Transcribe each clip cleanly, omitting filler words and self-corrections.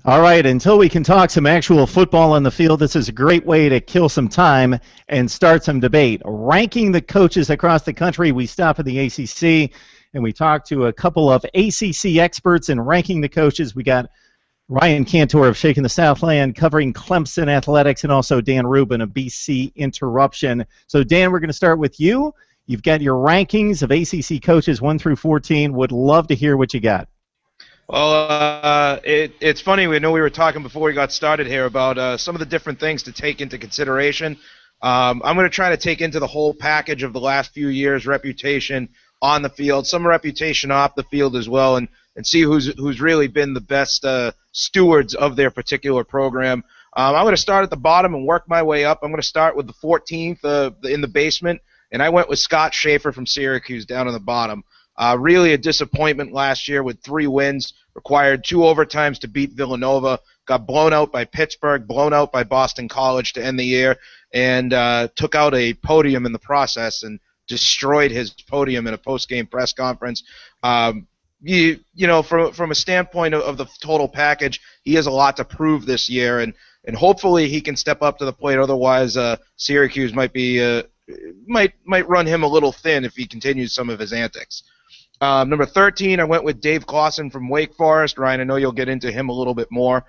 All right, until we can talk some actual football on the field, this is a great way to kill some time and start some debate. Ranking the coaches across the country, we stop at the ACC, and we talk to a couple of ACC experts in ranking the coaches. We got Ryan Kantor of Shaking the Southland covering Clemson athletics, and also Dan Rubin of BC Interruption. So, Dan, we're going to start with you. You've got your rankings of ACC coaches 1 through 14. Would love to hear what you got. Well, it's funny. We were talking before we got started here about some of the different things to take into consideration. I'm going to try to take into the whole package of the last few years' reputation on the field, some reputation off the field as well, and see who's really been the best stewards of their particular program. I'm going to start at the bottom and work my way up. I'm going to start with the 14th in the basement, and I went with Scott Schaefer from Syracuse down on the bottom. Really a disappointment last year with 3 wins, required 2 overtimes to beat Villanova, got blown out by Pittsburgh, blown out by Boston College to end the year, and took out a podium in the process and destroyed his podium in a post-game press conference. From a standpoint of the total package, he has a lot to prove this year, and hopefully he can step up to the plate. Otherwise, Syracuse might run him a little thin if he continues some of his antics. Number 13, I went with Dave Clawson from Wake Forest. Ryan, I know you'll get into him a little bit more.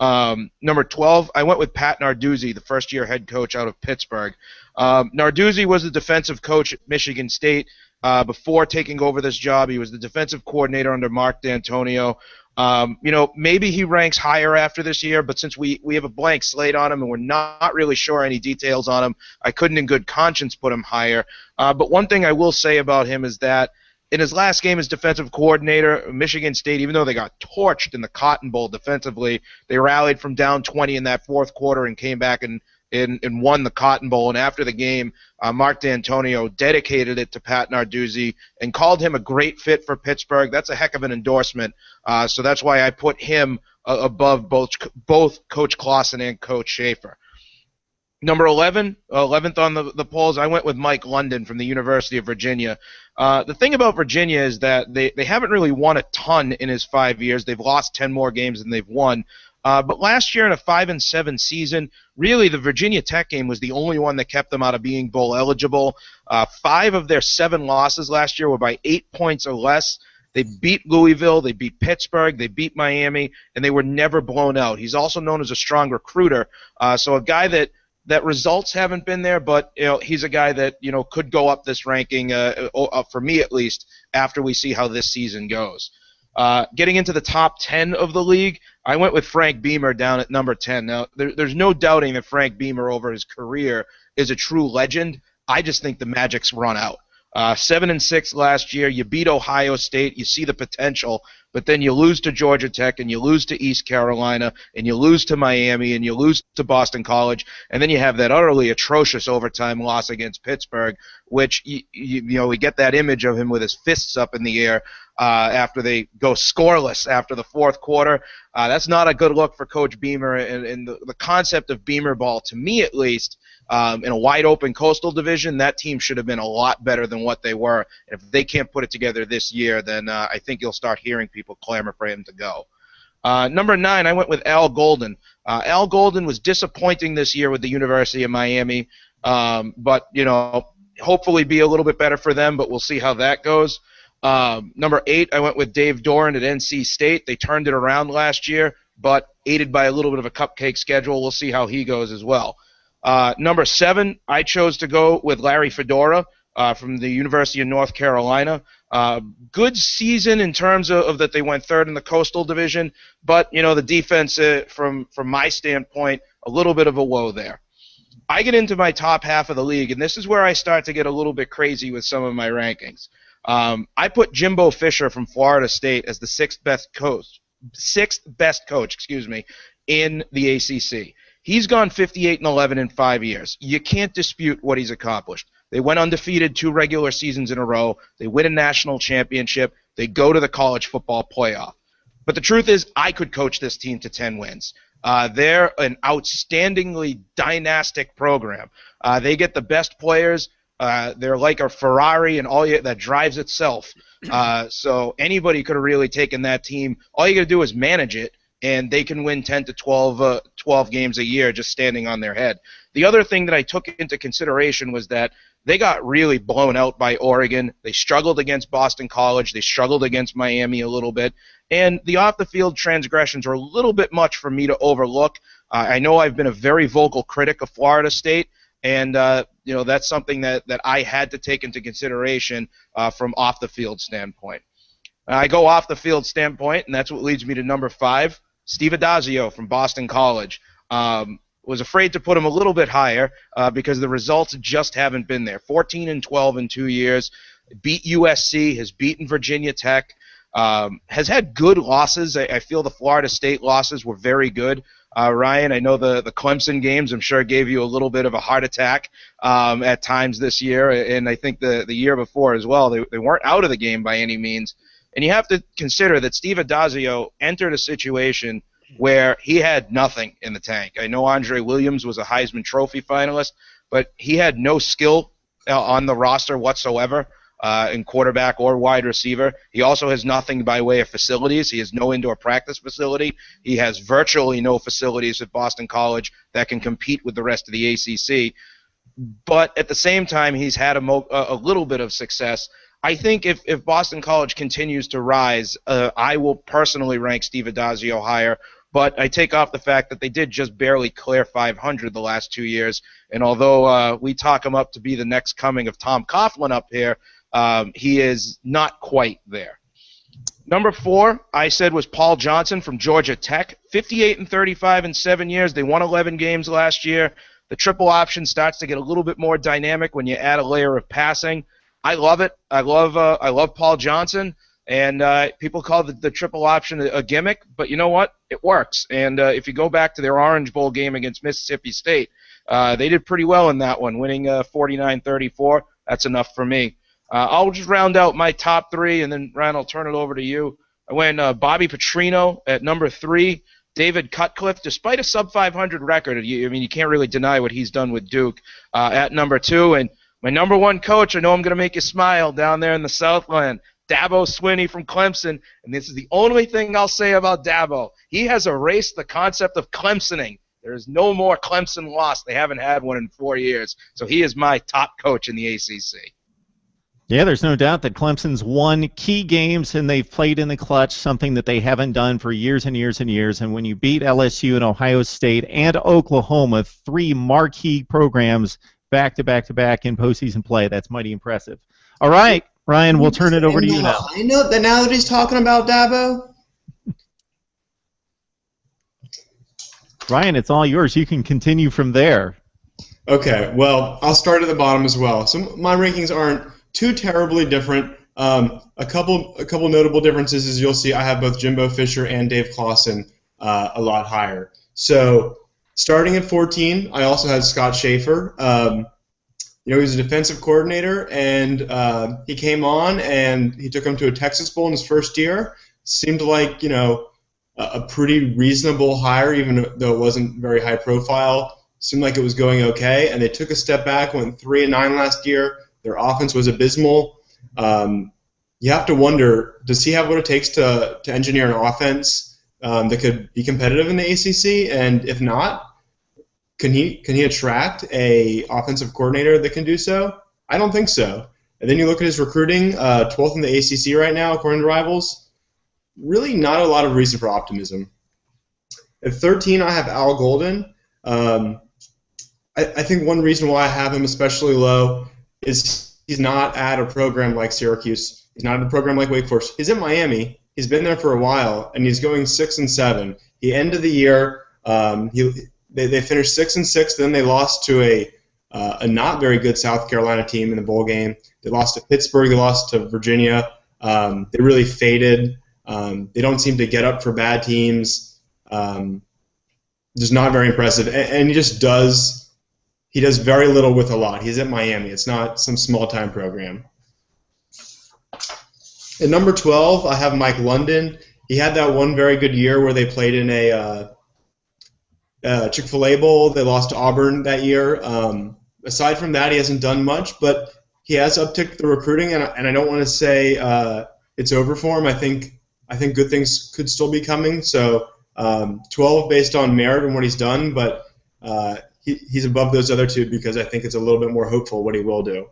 Number 12, I went with Pat Narduzzi, the first-year head coach out of Pittsburgh. Narduzzi was the defensive coach at Michigan State. Before taking over this job, he was the defensive coordinator under Mark D'Antonio. Maybe he ranks higher after this year, but since we have a blank slate on him and we're not really sure any details on him, I couldn't in good conscience put him higher. But one thing I will say about him is that in his last game as defensive coordinator, Michigan State, even though they got torched in the Cotton Bowl defensively, they rallied from down 20 in that fourth quarter and came back and won the Cotton Bowl. And after the game, Mark D'Antonio dedicated it to Pat Narduzzi and called him a great fit for Pittsburgh. That's a heck of an endorsement. So that's why I put him above both Coach Clawson and Coach Schaefer. Number 11th on the polls, I went with Mike London from the University of Virginia. The thing about Virginia is that they haven't really won a ton in his 5 years. They've lost 10 more games than they've won. But last year in a 5-7 season, really the Virginia Tech game was the only one that kept them out of being bowl eligible. 5 of their 7 losses last year were by 8 points or less. They beat Louisville, they beat Pittsburgh, they beat Miami, and they were never blown out. He's also known as a strong recruiter, so a guy that results haven't been there, but he's a guy that could go up this ranking for me at least after we see how this season goes. Getting into the top 10 of the league, I went with Frank Beamer down at number 10. Now, there's no doubting that Frank Beamer over his career is a true legend. I just think the magic's run out. 7-6 last year. You beat Ohio State. You see the potential, but then you lose to Georgia Tech, and you lose to East Carolina, and you lose to Miami, and you lose to Boston College, and then you have that utterly atrocious overtime loss against Pittsburgh, which we get that image of him with his fists up in the air after they go scoreless after the fourth quarter. That's not a good look for Coach Beamer, and the concept of Beamer ball, to me at least, in a wide-open Coastal Division, that team should have been a lot better than what they were. And if they can't put it together this year, then I think you'll start hearing people clamor for him to go. Number 9, I went with Al Golden. Al Golden was disappointing this year with the University of Miami, but hopefully be a little bit better for them, but we'll see how that goes. Number 8, I went with Dave Doran at NC State. They turned it around last year, but aided by a little bit of a cupcake schedule. We'll see how he goes as well. Number 7, I chose to go with Larry Fedora from the University of North Carolina. Good season in terms of that they went 3rd in the Coastal Division, but the defense from my standpoint, a little bit of a woe there. I get into my top half of the league, and this is where I start to get a little bit crazy with some of my rankings. I put Jimbo Fisher from Florida State as the sixth best coach, in the ACC. He's gone 58-11 in 5 years. You can't dispute what he's accomplished. They went undefeated 2 regular seasons in a row. They win a national championship. They go to the college football playoff. But the truth is, I could coach this team to 10 wins. They're an outstandingly dynastic program. They get the best players. They're like a Ferrari and that drives itself. So anybody could have really taken that team. All you got to do is manage it, and they can win 10 to 12 games a year just standing on their head. The other thing that I took into consideration was that they got really blown out by Oregon. They struggled against Boston College. They struggled against Miami a little bit. And the off-the-field transgressions are a little bit much for me to overlook. I know I've been a very vocal critic of Florida State, and that's something that I had to take into consideration from off-the-field standpoint. I go off-the-field standpoint, and that's what leads me to number 5, Steve Addazio from Boston College. Was afraid to put him a little bit higher because the results just haven't been there. 14-12 in 2 years, beat USC, has beaten Virginia Tech, has had good losses. I feel the Florida State losses were very good. Ryan, I know the Clemson games, I'm sure, gave you a little bit of a heart attack at times this year, and I think the year before as well. They weren't out of the game by any means. And you have to consider that Steve Addazio entered a situation where he had nothing in the tank. I know Andre Williams was a Heisman Trophy finalist, but he had no skill on the roster whatsoever in quarterback or wide receiver. He also has nothing by way of facilities. He has no indoor practice facility. He has virtually no facilities at Boston College that can compete with the rest of the ACC. But at the same time, he's had a little bit of success. I think if Boston College continues to rise, I will personally rank Steve Addazio higher. But I take off the fact that they did just barely clear 500 the last 2 years. And although we talk him up to be the next coming of Tom Coughlin up here, he is not quite there. Number 4, I said, was Paul Johnson from Georgia Tech. 58-35 in 7 years. They won 11 games last year. The triple option starts to get a little bit more dynamic when you add a layer of passing. I love it. I love Paul Johnson. And people call the triple option a gimmick, but you know what? It works. And if you go back to their Orange Bowl game against Mississippi State, they did pretty well in that one, winning 49-34. That's enough for me. I'll just round out my top 3, and then, Ryan, I'll turn it over to you. I went Bobby Petrino at number 3, David Cutcliffe, despite a sub-500 record. You can't really deny what he's done with Duke, at number 2. And my number 1 coach, I know I'm going to make you smile down there in the Southland, Dabo Swinney from Clemson, and this is the only thing I'll say about Dabo. He has erased the concept of Clemsoning. There is no more Clemson loss. They haven't had one in 4 years. So he is my top coach in the ACC. Yeah, there's no doubt that Clemson's won key games and they've played in the clutch, something that they haven't done for years and years and years. And when you beat LSU and Ohio State and Oklahoma, 3 marquee programs back-to-back-to-back in postseason play, that's mighty impressive. All right, Ryan, we'll turn it over to you now. I know that now that he's talking about Dabo. Ryan, it's all yours. You can continue from there. Okay, well, I'll start at the bottom as well. So my rankings aren't too terribly different. A couple notable differences is you'll see I have both Jimbo Fisher and Dave Clawson a lot higher. So starting at 14, I also had Scott Schaefer. He was a defensive coordinator, and he came on and he took him to a Texas Bowl in his first year. Seemed like a pretty reasonable hire, even though it wasn't very high profile. Seemed like it was going okay, and they took a step back, went 3-9 last year. Their offense was abysmal. You have to wonder, does he have what it takes to engineer an offense that could be competitive in the ACC? And if not, can he attract a offensive coordinator that can do so? I don't think so. And then you look at his recruiting, 12th in the ACC right now, according to Rivals. Really not a lot of reason for optimism. At 13, I have Al Golden. I think one reason why I have him especially low is he's not at a program like Syracuse. He's not at a program like Wake Forest. He's in Miami. He's been there for a while, and he's going 6-7. He ended the year. They finished 6-6. Then they lost to a not very good South Carolina team in the bowl game. They lost to Pittsburgh. They lost to Virginia. They really faded. They don't seem to get up for bad teams. Just not very impressive. And he just does. He does very little with a lot. He's at Miami. It's not some small-time program. At number 12, I have Mike London. He had that one very good year where they played in a Chick-fil-A Bowl. They lost to Auburn that year. Aside from that, he hasn't done much, but he has upticked the recruiting, and I don't want to say it's over for him. I think good things could still be coming. So 12 based on merit and what he's done, but he's above those other two because I think it's a little bit more hopeful what he will do.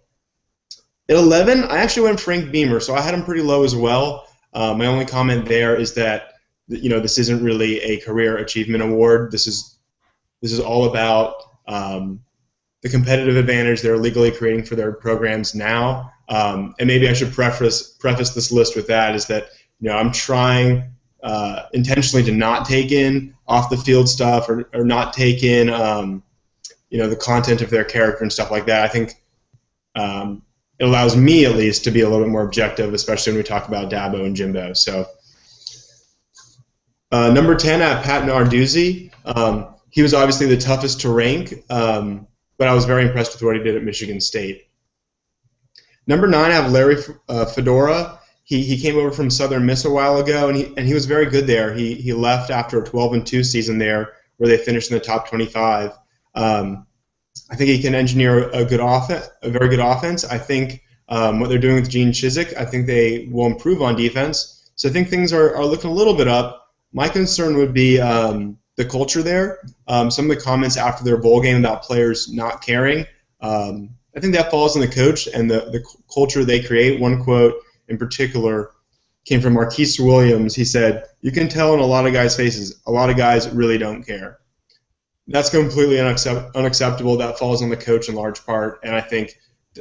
At 11, I actually went Frank Beamer, so I had him pretty low as well. My only comment there is that this isn't really a career achievement award. This is all about the competitive advantage they're legally creating for their programs now. And maybe I should preface this list with that, is that I'm trying intentionally to not take in off the field stuff or not take in the content of their character and stuff like that. I think it allows me at least to be a little bit more objective, especially when we talk about Dabo and Jimbo. So number 10, I have Pat Narduzzi. He was obviously the toughest to rank, but I was very impressed with what he did at Michigan State. Number 9, I have Larry Fedora. He came over from Southern Miss a while ago, and he was very good there. He left after a 12-2 season there, where they finished in the top 25. I think he can engineer a very good offense. I think what they're doing with Gene Chizik, I think they will improve on defense. So I think things are looking a little bit up. My concern would be the culture there. Some of the comments after their bowl game about players not caring. I think that falls on the coach and the culture they create. One quote in particular came from Marquise Williams. He said, "You can tell in a lot of guys' faces, a lot of guys really don't care." That's completely unacceptable. That falls on the coach in large part, and I think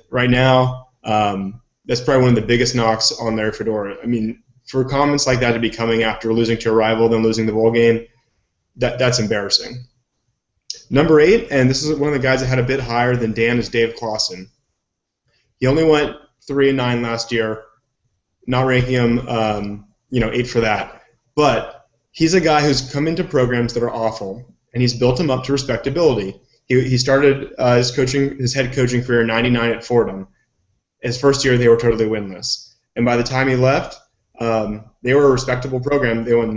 right now that's probably one of the biggest knocks on Larry Fedora. I mean, for comments like that to be coming after losing to a rival, then losing the bowl game, that's embarrassing. Number 8, and this is one of the guys that had a bit higher than Dan, is Dave Clawson. He only went 3-9 last year, not ranking him 8 for that. But he's a guy who's come into programs that are awful, and he's built them up to respectability. He started his head coaching career in '99 at Fordham. His first year, they were totally winless. And by the time he left, they were a respectable program. They won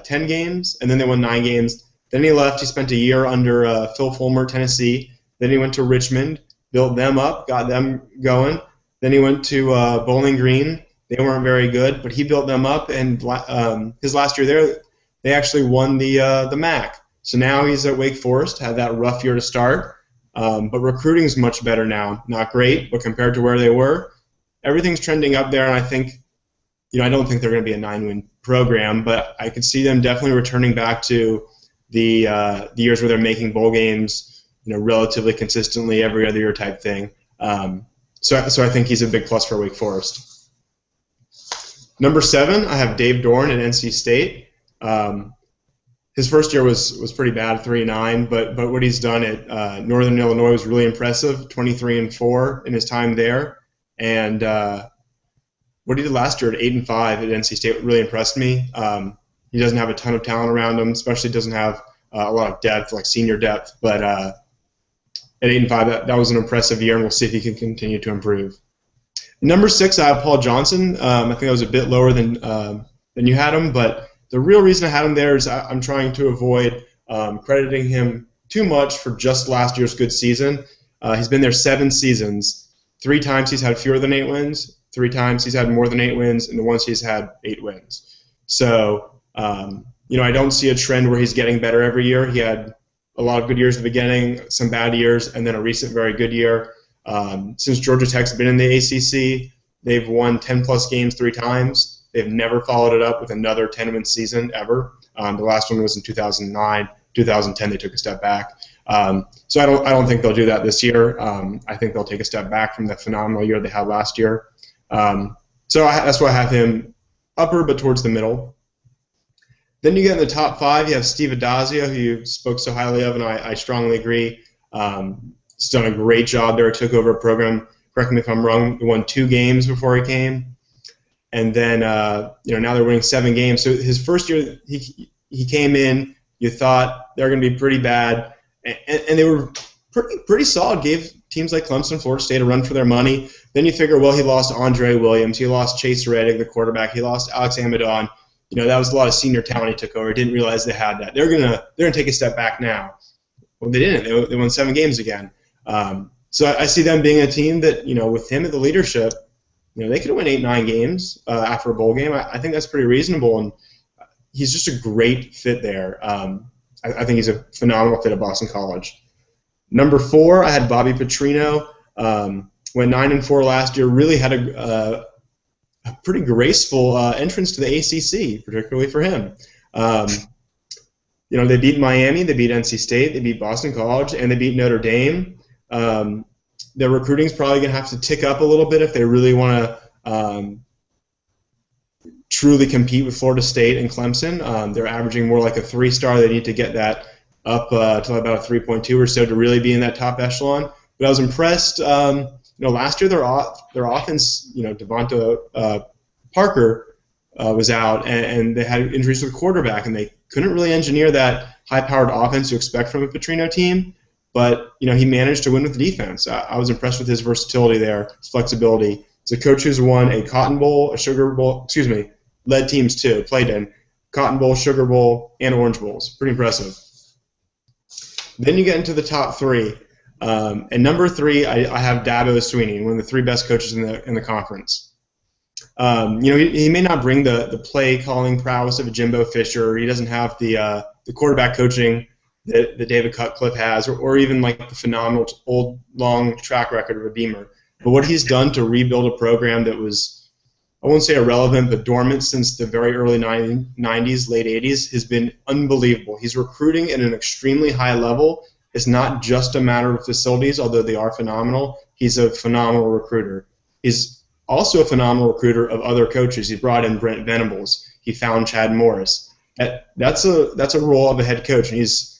10 games, and then they won 9 games. Then he left. He spent a year under Phil Fulmer, Tennessee. Then he went to Richmond, built them up, got them going. Then he went to Bowling Green. They weren't very good, but he built them up. And his last year there, they actually won the MAC. So now he's at Wake Forest, had that rough year to start. But recruiting is much better now. Not great, but compared to where they were, everything's trending up there. And I think, I don't think they're going to be a 9-win program, but I could see them definitely returning back to the years where they're making bowl games, relatively consistently every other year type thing. So I think he's a big plus for Wake Forest. Number 7, I have Dave Dorn at NC State. His first year was pretty bad, 3-9, but what he's done at Northern Illinois was really impressive, 23-4 in his time there, and what he did last year at 8-5 at NC State really impressed me. He doesn't have a ton of talent around him, especially doesn't have a lot of depth, like senior depth, but at 8-5, that was an impressive year, and we'll see if he can continue to improve. Number 6, I have Paul Johnson. I think I was a bit lower than you had him, but the real reason I had him there is I'm trying to avoid crediting him too much for just last year's good season. He's been there 7 seasons. 3 times he's had fewer than 8 wins. 3 times he's had more than 8 wins, and once he's had 8 wins. So, I don't see a trend where he's getting better every year. He had a lot of good years at the beginning, some bad years, and then a recent very good year. Since Georgia Tech's been in the ACC, they've won 10-plus games 3 times. They've never followed it up with another 10-win season ever. The last one was in 2009. 2010, they took a step back. So I don't think they'll do that this year. I think they'll take a step back from the phenomenal year they had last year. That's why I have him upper but towards the middle. Then you get in the top 5, you have Steve Adazio, who you spoke so highly of, and I strongly agree. He's done a great job there. Took over a program, correct me if I'm wrong, he won 2 games before he came. And then, now they're winning 7 games. So his first year, he came in, you thought they were going to be pretty bad, and they were pretty solid, gave teams like Clemson, Florida State a run for their money. Then you figure, well, he lost Andre Williams, he lost Chase Reddick, the quarterback, he lost Alex Amidon. That was a lot of senior talent he took over. Didn't realize they had that. They're gonna take a step back now. Well, they didn't. They won 7 games again. So I see them being a team that, with him at the leadership, they could win 8-9 games after a bowl game. I think that's pretty reasonable. And he's just a great fit there. I think he's a phenomenal fit at Boston College. Number 4, I had Bobby Petrino. Went 9-4 last year. Really had a pretty graceful entrance to the ACC, particularly for him. They beat Miami, they beat NC State, they beat Boston College, and they beat Notre Dame. Their recruiting is probably going to have to tick up a little bit if they really want to truly compete with Florida State and Clemson. They're averaging more like a 3-star. They need to get that up to about a 3.2 or so to really be in that top echelon. But I was impressed. Last year their offense, Devonta Parker was out, and they had injuries to the quarterback, and they couldn't really engineer that high-powered offense you expect from a Petrino team. But he managed to win with the defense. I was impressed with his versatility there, his flexibility. It's a coach who's won a Cotton Bowl, a Sugar Bowl, led teams too, played in Cotton Bowl, Sugar Bowl, and Orange Bowls. Pretty impressive. Then you get into the top 3. And number 3, I have Dabo Swinney, one of the 3 best coaches in the conference. He may not bring the play calling prowess of a Jimbo Fisher. He doesn't have the quarterback coaching that David Cutcliffe has, or even like the phenomenal old long track record of a Beamer. But what he's done to rebuild a program that was, I won't say irrelevant, but dormant since the very early 90s, late 80s, has been unbelievable. He's recruiting at an extremely high level. It's not just a matter of facilities, although they are phenomenal. He's a phenomenal recruiter. He's also a phenomenal recruiter of other coaches. He brought in Brent Venables. He found Chad Morris. That's a role of a head coach, and he's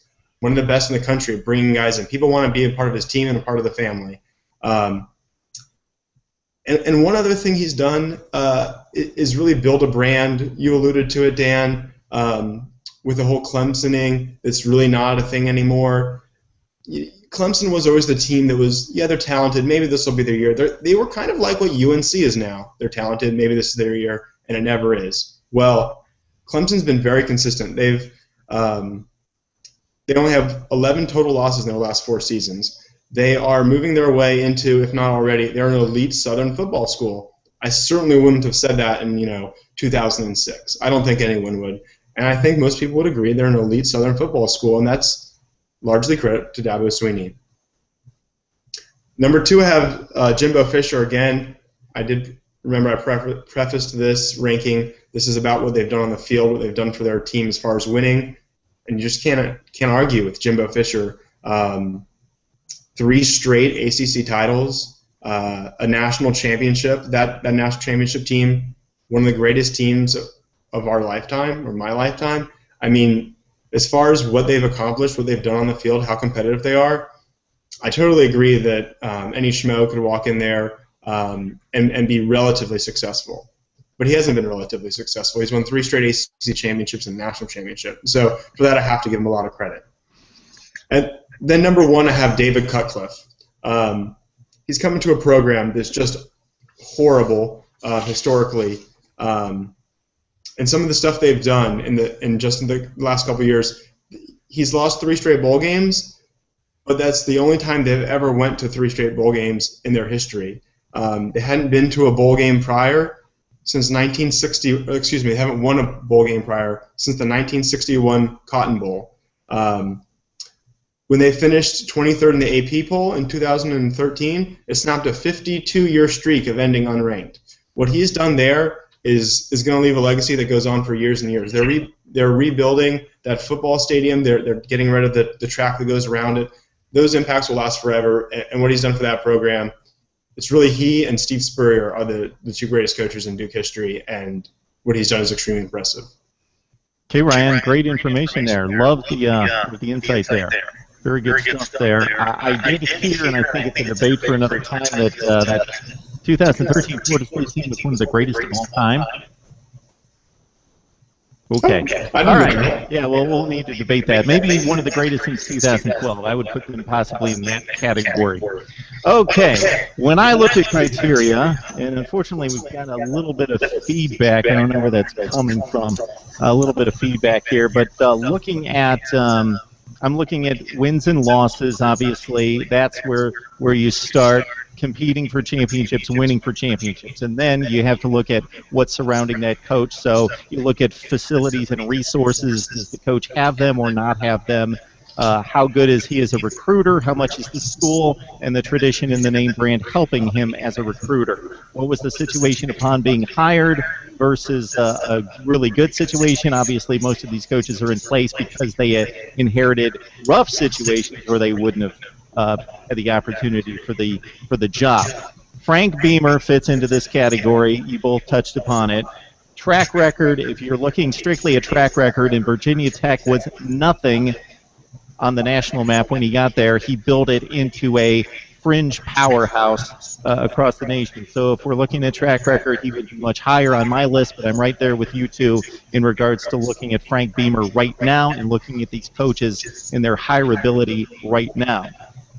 one of the best in the country at bringing guys in. People want to be a part of his team and a part of the family. And one other thing he's done is really build a brand. You alluded to it, Dan, with the whole Clemsoning. It's really not a thing anymore. Clemson was always the team that was, they're talented. Maybe this will be their year. They were kind of like what UNC is now. They're talented. Maybe this is their year, and it never is. Well, Clemson's been very consistent. They only have 11 total losses in their last 4 seasons. They are moving their way into, if not already, they're an elite Southern football school. I certainly wouldn't have said that in 2006. I don't think anyone would. And I think most people would agree they're an elite Southern football school, and that's largely credit to Dabo Swinney. Number 2, I have Jimbo Fisher again. I did remember I prefaced this ranking. This is about what they've done on the field, what they've done for their team as far as winning. And you just can't argue with Jimbo Fisher. 3 straight ACC titles, a national championship. That national championship team, one of the greatest teams of our lifetime, or my lifetime. I mean, as far as what they've accomplished, what they've done on the field, how competitive they are, I totally agree that any schmo could walk in there and be relatively successful. But he hasn't been relatively successful. He's won 3 straight ACC championships and national championship. So for that, I have to give him a lot of credit. And then number 1, I have David Cutcliffe. He's coming to a program that's just horrible historically. And some of the stuff they've done in just the last couple of years, he's lost 3 straight bowl games, but that's the only time they've ever went to 3 straight bowl games in their history. They hadn't been to a bowl game prior since 1960. Excuse me, they haven't won a bowl game prior since the 1961 Cotton Bowl. When they finished 23rd in the AP poll in 2013, it snapped a 52-year streak of ending unranked. What he's done there is going to leave a legacy that goes on for years and years. They're rebuilding that football stadium. They're getting rid of the track that goes around it. Those impacts will last forever. And what he's done for that program, it's really he and Steve Spurrier are the 2 greatest coaches in Duke history, and what he's done is extremely impressive. Okay, Ryan, great information there. Love the insight there. Very good stuff there. I did hear, and I think it's a debate for another time, that 2013 Florida State team was one of the greatest of all time. Okay. All right. Yeah, well, we'll need to debate that. Maybe one of the greatest since 2012. I would put them possibly in that category. Okay. When I look at criteria, and unfortunately we've got a little bit of feedback. I don't know where that's coming from. A little bit of feedback here, but looking at I'm looking at wins and losses, obviously. That's where you start. competing for championships, winning for championships. And then you have to look at what's surrounding that coach. So you look at facilities and resources. Does the coach have them or not have them? How good is he as a recruiter? How much is the school and the tradition and the name brand helping him as a recruiter? What was the situation upon being hired versus a really good situation? Obviously, most of these coaches are in place because they inherited rough situations where they wouldn't have had the opportunity for the job. Frank Beamer fits into this category. You both touched upon it. Track record, if you're looking strictly at track record, and Virginia Tech was nothing on the national map when he got there. He built it into a fringe powerhouse across the nation. So if we're looking at track record, he would be much higher on my list, but I'm right there with you two in regards to looking at Frank Beamer right now and looking at these coaches and their hireability right now.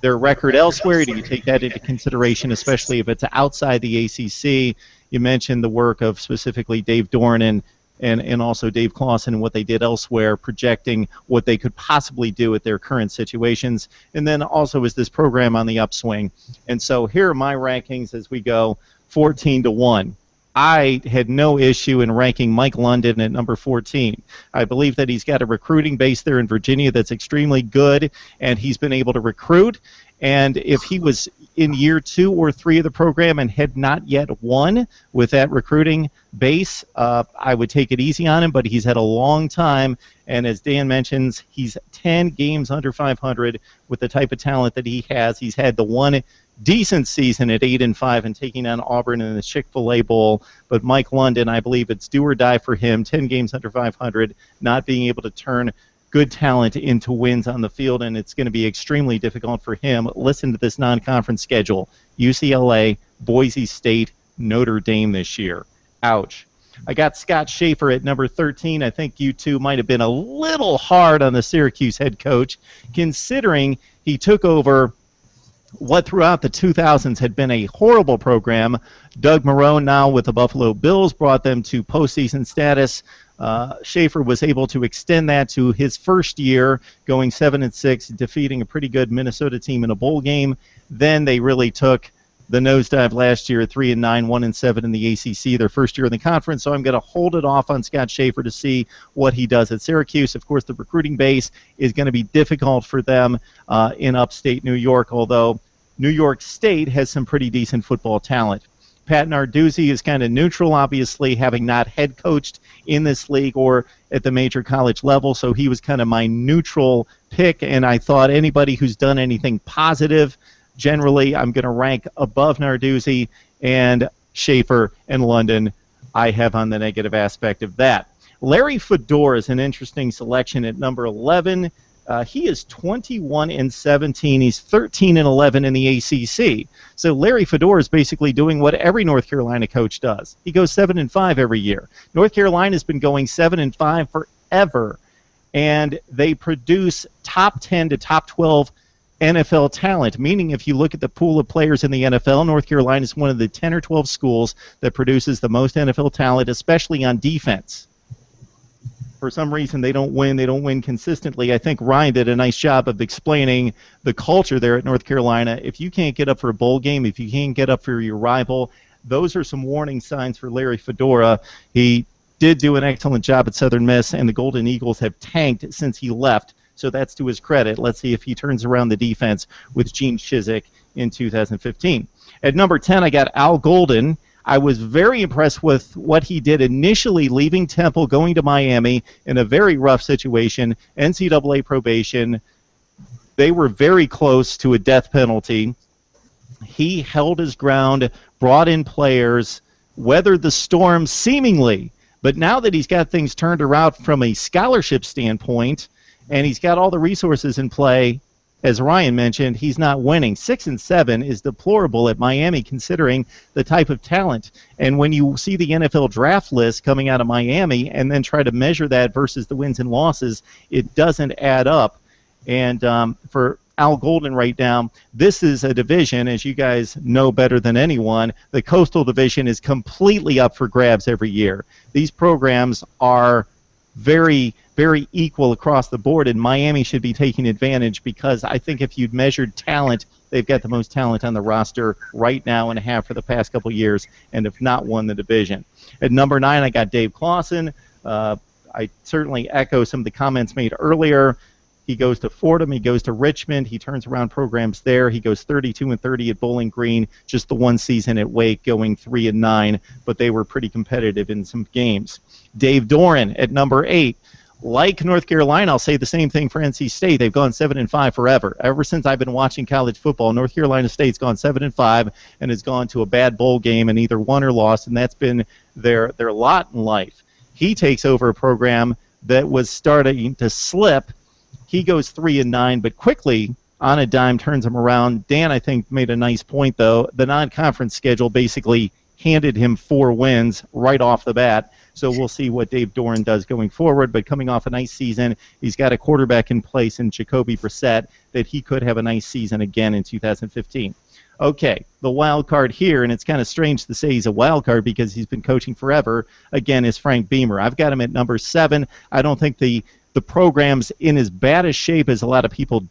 Their record elsewhere, do you take that into consideration, especially if it's outside the ACC? You mentioned the work of specifically Dave Dorn and also Dave Clawson and what they did elsewhere, projecting what they could possibly do at their current situations. And then also is this program on the upswing. And so here are my rankings as we go 14-1. I had no issue in ranking Mike London at number 14. I believe that he's got a recruiting base there in Virginia that's extremely good, and he's been able to recruit. And if he was in year 2 or 3 of the program and had not yet won with that recruiting base, I would take it easy on him, but he's had a long time. And as Dan mentions, he's 10 games under 500 with the type of talent that he has. He's had the one decent season at 8-5 and taking on Auburn in the Chick-fil-A Bowl. But Mike London, I believe it's do or die for him, 10 games under 500, not being able to turn good talent into wins on the field, and it's going to be extremely difficult for him. Listen to this non-conference schedule. UCLA, Boise State, Notre Dame this year. Ouch. I got Scott Schaefer at number 13. I think you two might have been a little hard on the Syracuse head coach, considering he took over what throughout the 2000s had been a horrible program. Doug Marrone, now with the Buffalo Bills, brought them to postseason status. Schaefer was able to extend that to his first year, going 7-6, defeating a pretty good Minnesota team in a bowl game. Then they really took the nosedive last year at 3-9, 1-7 in the ACC, their first year in the conference. So I'm going to hold it off on Scott Schaefer to see what he does at Syracuse. Of course, the recruiting base is going to be difficult for them in upstate New York, although New York State has some pretty decent football talent. Pat Narduzzi is kind of neutral, obviously, having not head coached in this league or at the major college level, so he was kind of my neutral pick, and I thought anybody who's done anything positive, generally I'm going to rank above Narduzzi, and Schaefer and London I have on the negative aspect of that. Larry Fedora is an interesting selection at number 11. He is 21-17. He's 13-11 in the ACC. So Larry Fedora is basically doing what every North Carolina coach does. He goes 7-5 every year. North Carolina's been going 7-5 forever, and they produce top 10 to top 12 NFL talent, meaning if you look at the pool of players in the NFL, North Carolina is one of the 10 or 12 schools that produces the most NFL talent, especially on defense. For some reason, they don't win consistently. I think Ryan did a nice job of explaining the culture there at North Carolina. If you can't get up for a bowl game, if you can't get up for your rival, those are some warning signs for Larry Fedora. He did do an excellent job at Southern Miss, and the Golden Eagles have tanked since he left, so that's to his credit. Let's see if he turns around the defense with Gene Chizik in 2015. At number 10, I got Al Golden. I was very impressed with what he did initially, leaving Temple, going to Miami in a very rough situation, NCAA probation. They were very close to a death penalty. He held his ground, brought in players, weathered the storm seemingly. But now that he's got things turned around from a scholarship standpoint, and he's got all the resources in play, as Ryan mentioned, he's not winning. 6-7 is deplorable at Miami considering the type of talent. And when you see the NFL draft list coming out of Miami and then try to measure that versus the wins and losses, it doesn't add up. And for Al Golden right now, this is a division, as you guys know better than anyone, the Coastal Division is completely up for grabs every year. These programs are very, very equal across the board, and Miami should be taking advantage because I think if you'd measured talent, they've got the most talent on the roster right now and have for the past couple of years, and if not won the division. At number 9, I got Dave Clawson. I certainly echo some of the comments made earlier. He goes to Fordham, he goes to Richmond, he turns around programs there. He goes 32-30 at Bowling Green, just the one season at Wake going 3-9, but they were pretty competitive in some games. Dave Doran at number 8. Like North Carolina, I'll say the same thing for NC State. They've gone 7-5 forever. Ever since I've been watching college football, North Carolina State's gone 7-5 and has gone to a bad bowl game and either won or lost, and that's been their lot in life. He takes over a program that was starting to slip. He goes 3-9, but quickly on a dime turns him around. Dan, I think, made a nice point, though. The non-conference schedule basically handed him 4 wins right off the bat. So we'll see what Dave Doran does going forward. But coming off a nice season, he's got a quarterback in place in Jacoby Brissett that he could have a nice season again in 2015. Okay, the wild card here, and it's kind of strange to say he's a wild card because he's been coaching forever, again, is Frank Beamer. I've got him at number 7. I don't think the program's in as bad a shape as a lot of people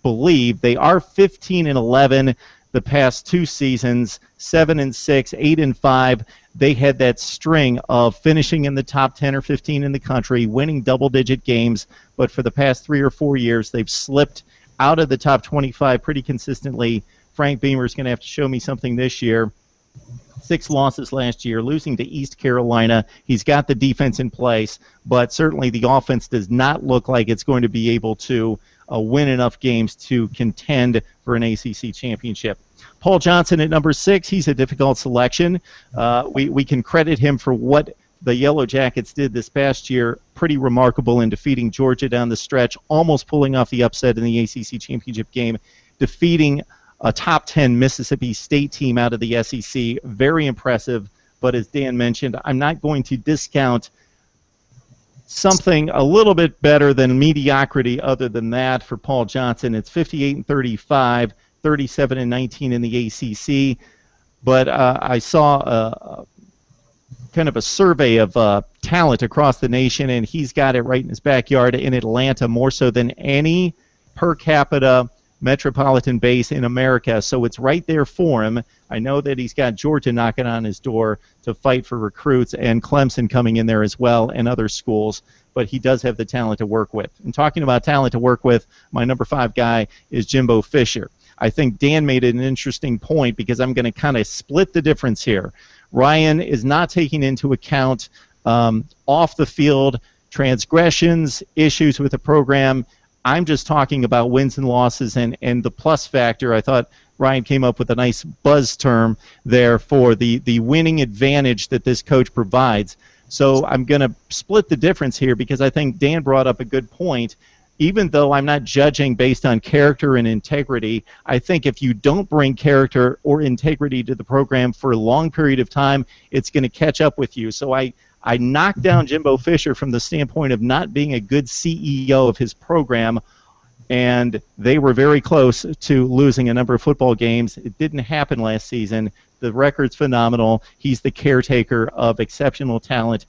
believe. They are 15-11 the past 2 seasons, 7-6, 8-5. They had that string of finishing in the top 10 or 15 in the country, winning double-digit games, but for the past 3 or 4 years, they've slipped out of the top 25 pretty consistently. Frank Beamer's going to have to show me something this year. 6 losses last year, losing to East Carolina. He's got the defense in place, but certainly the offense does not look like it's going to be able to win enough games to contend for an ACC championship. Paul Johnson at number 6, he's a difficult selection. We can credit him for what the Yellow Jackets did this past year. Pretty remarkable in defeating Georgia down the stretch, almost pulling off the upset in the ACC championship game, defeating a top 10 Mississippi State team out of the SEC. Very impressive, but as Dan mentioned, I'm not going to discount something a little bit better than mediocrity other than that for Paul Johnson. It's 58-35, 37-19 in the ACC, but I saw kind of a survey of talent across the nation, and he's got it right in his backyard in Atlanta, more so than any per capita metropolitan base in America, so it's right there for him. I know that he's got Georgia knocking on his door to fight for recruits and Clemson coming in there as well and other schools, but he does have the talent to work with. And talking about talent to work with, my number 5 guy is Jimbo Fisher. I think Dan made an interesting point because I'm going to kind of split the difference here. Ryan is not taking into account off the field transgressions, issues with the program. I'm just talking about wins and losses and the plus factor. I thought Ryan came up with a nice buzz term there for the winning advantage that this coach provides. So I'm going to split the difference here because I think Dan brought up a good point. Even though I'm not judging based on character and integrity, I think if you don't bring character or integrity to the program for a long period of time, it's going to catch up with you. So I knocked down Jimbo Fisher from the standpoint of not being a good CEO of his program, and they were very close to losing a number of football games. It didn't happen last season. The record's phenomenal. He's the caretaker of exceptional talent,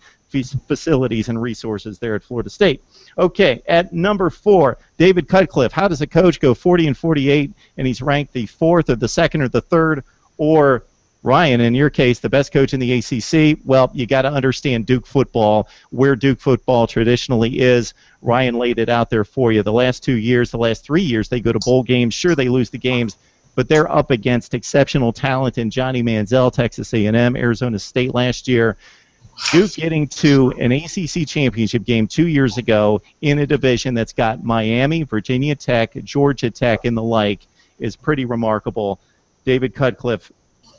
facilities, and resources there at Florida State. Okay, at number 4, David Cutcliffe. How does a coach go 40-48 and he's ranked the 4th or the 2nd or the 3rd, or Ryan, in your case, the best coach in the ACC? Well, you got to understand Duke football, where Duke football traditionally is. Ryan laid it out there for you. The last 2 years, the last 3 years, they go to bowl games. Sure, they lose the games, but they're up against exceptional talent in Johnny Manziel, Texas A&M, Arizona State last year. Duke getting to an ACC championship game 2 years ago in a division that's got Miami, Virginia Tech, Georgia Tech, and the like is pretty remarkable. David Cutcliffe,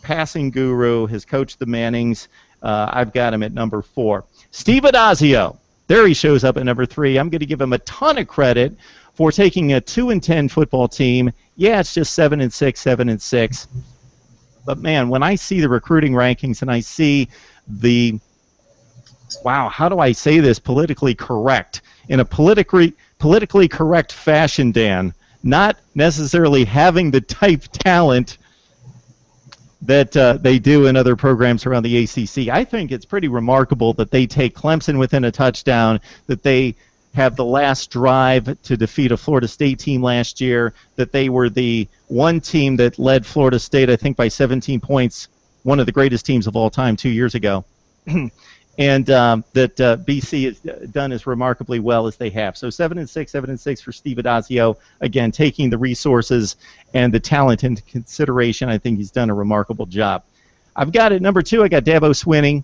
passing guru, has coached the Mannings. I've got him at number 4. Steve Adazio, there he shows up at number 3. I'm going to give him a ton of credit for taking a 2-10 football team. Yeah, it's just 7-6, 7-6. But, man, when I see the recruiting rankings and I see the wow, how do I say this politically correct? In a politically correct fashion, Dan, not necessarily having the type talent that they do in other programs around the ACC. I think it's pretty remarkable that they take Clemson within a touchdown, that they have the last drive to defeat a Florida State team last year, that they were the one team that led Florida State, I think, by 17 points, one of the greatest teams of all time 2 years ago. And that BC has done as remarkably well as they have. So 7-6, 7-6 for Steve Adazio. Again, taking the resources and the talent into consideration, I think he's done a remarkable job. I've got at number 2, I got Dabo Swinney.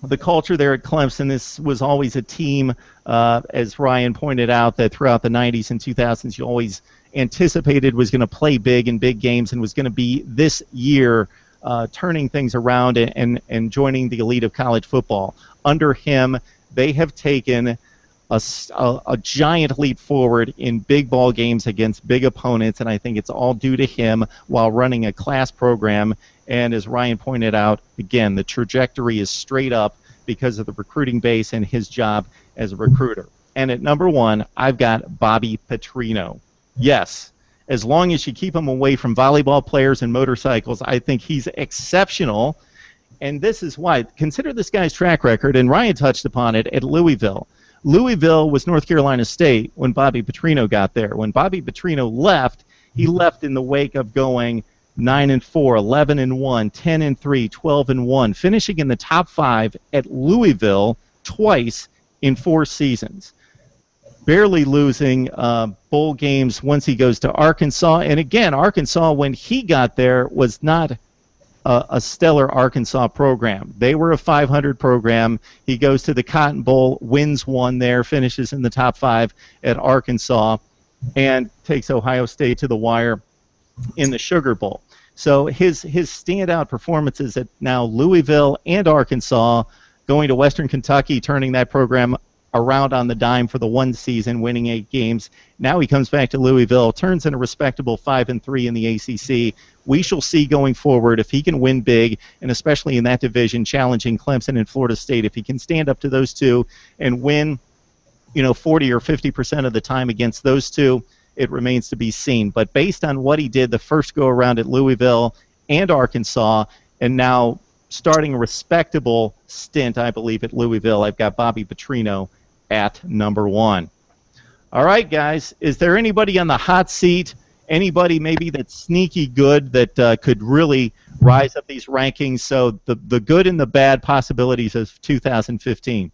The culture there at Clemson, this was always a team, as Ryan pointed out, that throughout the 90s and 2000s you always anticipated was going to play big in big games and was going to be this year turning things around and joining the elite of college football. Under him, they have taken a giant leap forward in big ball games against big opponents, and I think it's all due to him while running a class program. And as Ryan pointed out, again, the trajectory is straight up because of the recruiting base and his job as a recruiter. And at number 1, I've got Bobby Petrino. Yes, as long as you keep him away from volleyball players and motorcycles, I think he's exceptional. And this is why. Consider this guy's track record, and Ryan touched upon it, at Louisville. Louisville was North Carolina State when Bobby Petrino got there. When Bobby Petrino left, he left in the wake of going 9-4, 11-1, 10-3, 12-1, finishing in the top 5 at Louisville twice in 4 seasons. Barely losing bowl games once he goes to Arkansas. And again, Arkansas, when he got there, was not a stellar Arkansas program. They were a 500 program. He goes to the Cotton Bowl, wins one there, finishes in the top 5 at Arkansas, and takes Ohio State to the wire in the Sugar Bowl. So his standout performances at now Louisville and Arkansas, going to Western Kentucky, turning that program around on the dime for the one season, winning 8 games. Now he comes back to Louisville, turns in a respectable 5-3 in the ACC. We shall see going forward if he can win big, and especially in that division, challenging Clemson and Florida State. If he can stand up to those two and win, 40 or 50% of the time against those two, it remains to be seen. But based on what he did the first go-around at Louisville and Arkansas, and now starting a respectable stint, I believe, at Louisville, I've got Bobby Petrino at number 1. All right, guys, is there anybody on the hot seat, anybody maybe that's sneaky good that could really rise up these rankings? So the good and the bad possibilities of 2015.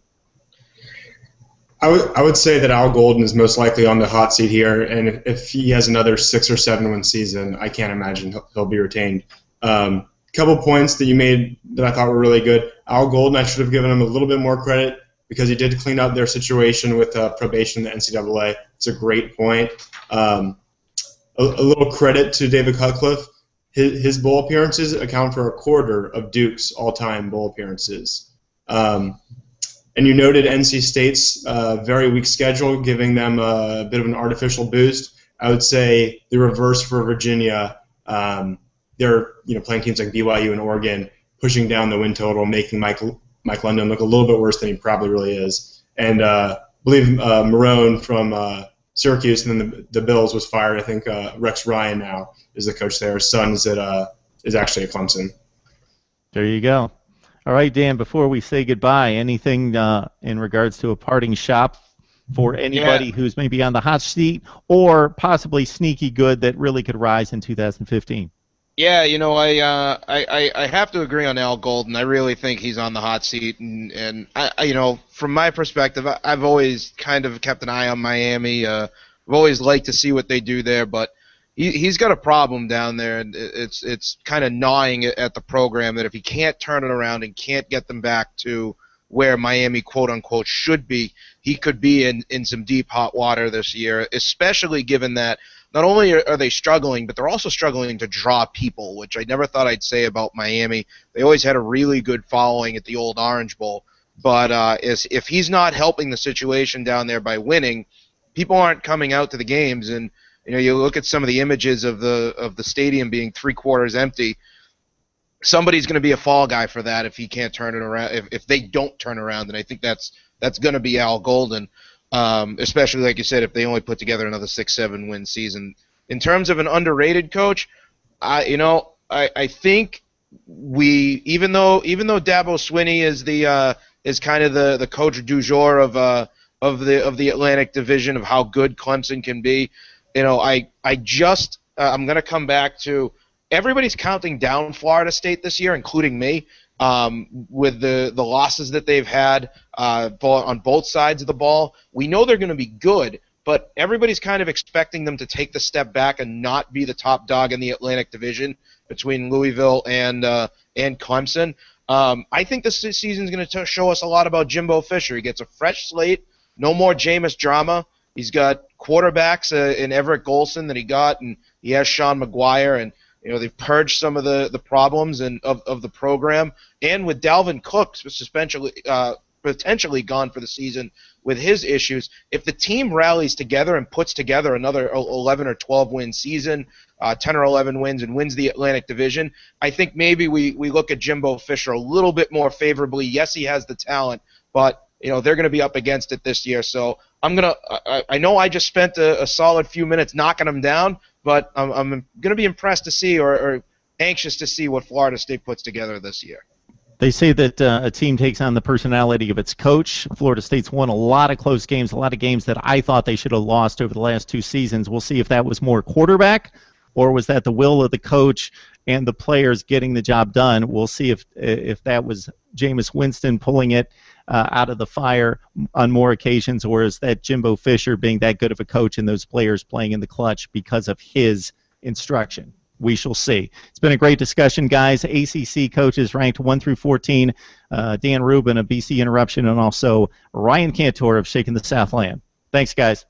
I would say that Al Golden is most likely on the hot seat here, and if he has another 6 or 7 win season, I can't imagine he'll be retained. Couple points that you made that I thought were really good. Al Golden, I should have given him a little bit more credit because he did clean up their situation with probation in the NCAA. It's a great point. A little credit to David Cutcliffe. His bowl appearances account for a quarter of Duke's all-time bowl appearances. And you noted NC State's very weak schedule, giving them a bit of an artificial boost. I would say the reverse for Virginia. They're playing teams like BYU and Oregon, pushing down the win total, making Mike London look a little bit worse than he probably really is. And I believe Marone from Syracuse and then the Bills was fired. I think Rex Ryan now is the coach there. His son is actually at Clemson. There you go. All right, Dan, before we say goodbye, anything in regards to a parting shot for anybody who's maybe on the hot seat or possibly sneaky good that really could rise in 2015? Yeah, I have to agree on Al Golden. I really think he's on the hot seat, and I from my perspective, I've always kind of kept an eye on Miami. I've always liked to see what they do there, but he's got a problem down there, and it's kind of gnawing at the program that if he can't turn it around and can't get them back to where Miami, quote unquote, should be, he could be in some deep hot water this year, especially given that not only are they struggling, but they're also struggling to draw people, which I never thought I'd say about Miami. They always had a really good following at the old Orange Bowl, but if he's not helping the situation down there by winning, people aren't coming out to the games. And you look at some of the images of the stadium being 3/4 empty. Somebody's going to be a fall guy for that if he can't turn it around. If they don't turn around, and I think that's going to be Al Golden. Especially, like you said, if they only put together another 6-7 win season. In terms of an underrated coach, I think even though Dabo Swinney is kind of the coach du jour of the Atlantic Division of how good Clemson can be, I'm going to come back to everybody's counting down Florida State this year, including me, with the losses that they've had on both sides of the ball. We know they're going to be good, but everybody's kind of expecting them to take the step back and not be the top dog in the Atlantic Division between Louisville and Clemson. I think this season is going to show us a lot about Jimbo Fisher. He gets a fresh slate, no more Jameis drama. He's got quarterbacks in Everett Golson that he got, and he has Sean McGuire, and they've purged some of the problems of the program. And with Dalvin Cook potentially gone for the season with his issues, if the team rallies together and puts together another 11 or 12 win season, 10 or 11 wins, and wins the Atlantic Division, I think maybe we look at Jimbo Fisher a little bit more favorably. Yes, he has the talent, but they're going to be up against it this year. So I know I just spent a solid few minutes knocking him down, but I'm going to be impressed to see or anxious to see what Florida State puts together this year. They say that a team takes on the personality of its coach. Florida State's won a lot of close games, a lot of games that I thought they should have lost over the last 2 seasons. We'll see if that was more quarterback or was that the will of the coach and the players getting the job done. We'll see if that was Jameis Winston pulling it out of the fire on more occasions, or is that Jimbo Fisher being that good of a coach and those players playing in the clutch because of his instruction. We shall see. It's been a great discussion, guys. ACC coaches ranked 1 through 14. Dan Rubin of BC Interruption, and also Ryan Kantor of Shaking the Southland. Thanks, guys.